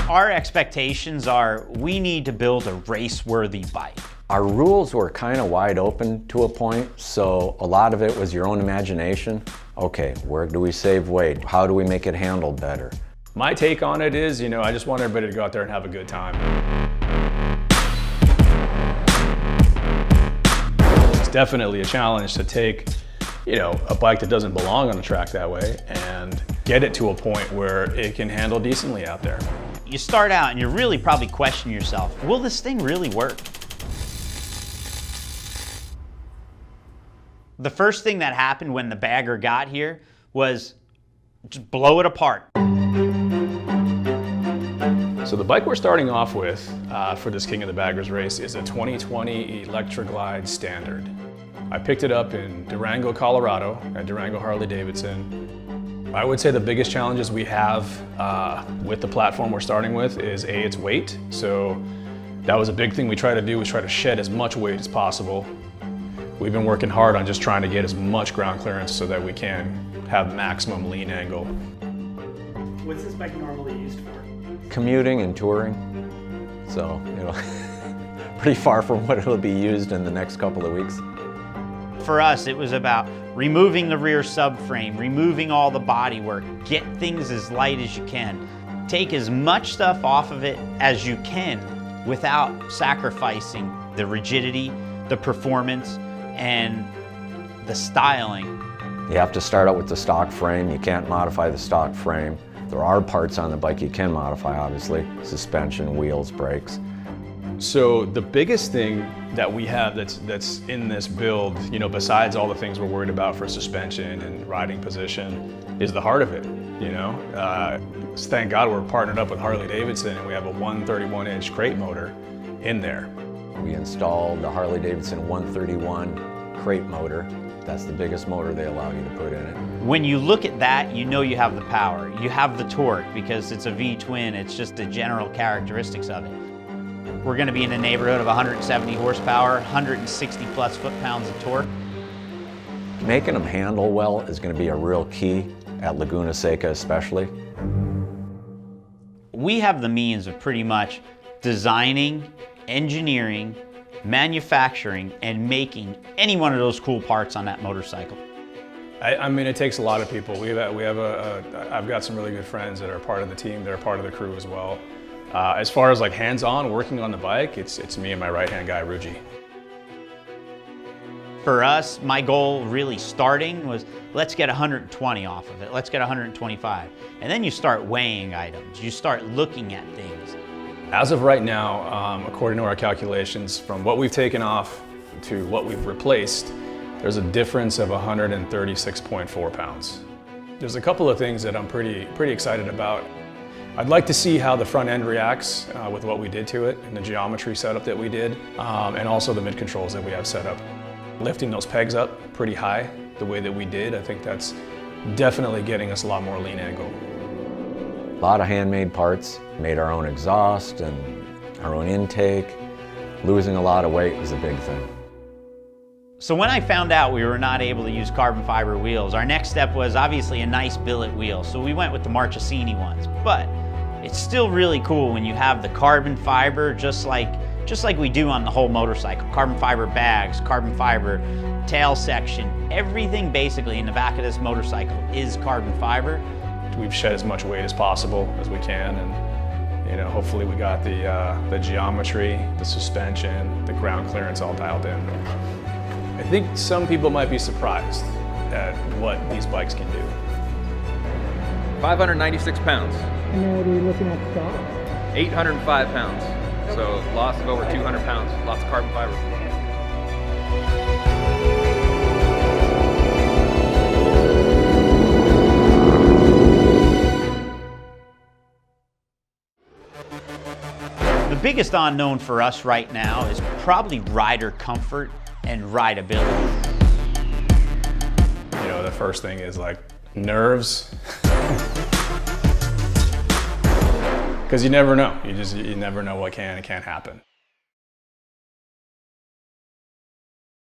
Our expectations are we need to build a race-worthy bike. Our rules were kind of wide open to a point, so a lot of it was your own imagination. Okay, where do we save weight? How do we make it handle better? My take on it is, I just want everybody to go out there and have a good time. It's definitely a challenge to take, a bike that doesn't belong on a track that way and get it to a point where it can handle decently out there. You start out and you're really probably questioning yourself, will this thing really work? The first thing that happened when the bagger got here was just blow it apart. So the bike we're starting off with for this King of the Baggers race is a 2020 Electroglide Standard. I picked it up in Durango, Colorado at Durango Harley-Davidson. I would say the biggest challenges we have with the platform we're starting with is its weight. So that was a big thing we try to do, was try to shed as much weight as possible. We've been working hard on just trying to get as much ground clearance so that we can have maximum lean angle. What's this bike normally used for? Commuting and touring, so pretty far from what it'll be used in the next couple of weeks. For us, it was about removing the rear subframe, removing all the bodywork, get things as light as you can. Take as much stuff off of it as you can without sacrificing the rigidity, the performance, and the styling. You have to start out with the stock frame. You can't modify the stock frame. There are parts on the bike you can modify, obviously. Suspension, wheels, brakes. So the biggest thing that we have that's in this build, besides all the things we're worried about for suspension and riding position, is the heart of it, Thank God we're partnered up with Harley-Davidson and we have a 131-inch crate motor in there. We installed the Harley-Davidson 131 crate motor. That's the biggest motor they allow you to put in it. When you look at that, you know you have the power. You have the torque because it's a V-twin. It's just the general characteristics of it. We're going to be in the neighborhood of 170 horsepower, 160 plus foot-pounds of torque. Making them handle well is going to be a real key at Laguna Seca especially. We have the means of pretty much designing, engineering, manufacturing, and making any one of those cool parts on that motorcycle. I mean, it takes a lot of people. I've got some really good friends that are part of the team, that are part of the crew as well. As far as like hands-on working on the bike, it's me and my right-hand guy, Ruji. For us, my goal really starting was, let's get 120 off of it, let's get 125. And then you start weighing items, you start looking at things. As of right now, according to our calculations, from what we've taken off to what we've replaced, there's a difference of 136.4 pounds. There's a couple of things that I'm pretty excited about. I'd like to see how the front end reacts with what we did to it and the geometry setup that we did, and also the mid-controls that we have set up. Lifting those pegs up pretty high the way that we did, I think that's definitely getting us a lot more lean angle. A lot of handmade parts, made our own exhaust and our own intake. Losing a lot of weight was a big thing. So when I found out we were not able to use carbon fiber wheels, our next step was obviously a nice billet wheel. So we went with the Marchesini ones, but it's still really cool when you have the carbon fiber, just like we do on the whole motorcycle. Carbon fiber bags, carbon fiber tail section, everything basically in the back of this motorcycle is carbon fiber. We've shed as much weight as possible as we can, and hopefully we got the geometry, the suspension, the ground clearance all dialed in. I think some people might be surprised at what these bikes can do. 596 pounds. And then what are you looking at stock? 805 pounds. So loss of over 200 pounds, lots of carbon fiber. The biggest unknown for us right now is probably rider comfort and rideability. The first thing is like nerves. Because you never know. You never know what can and can't happen.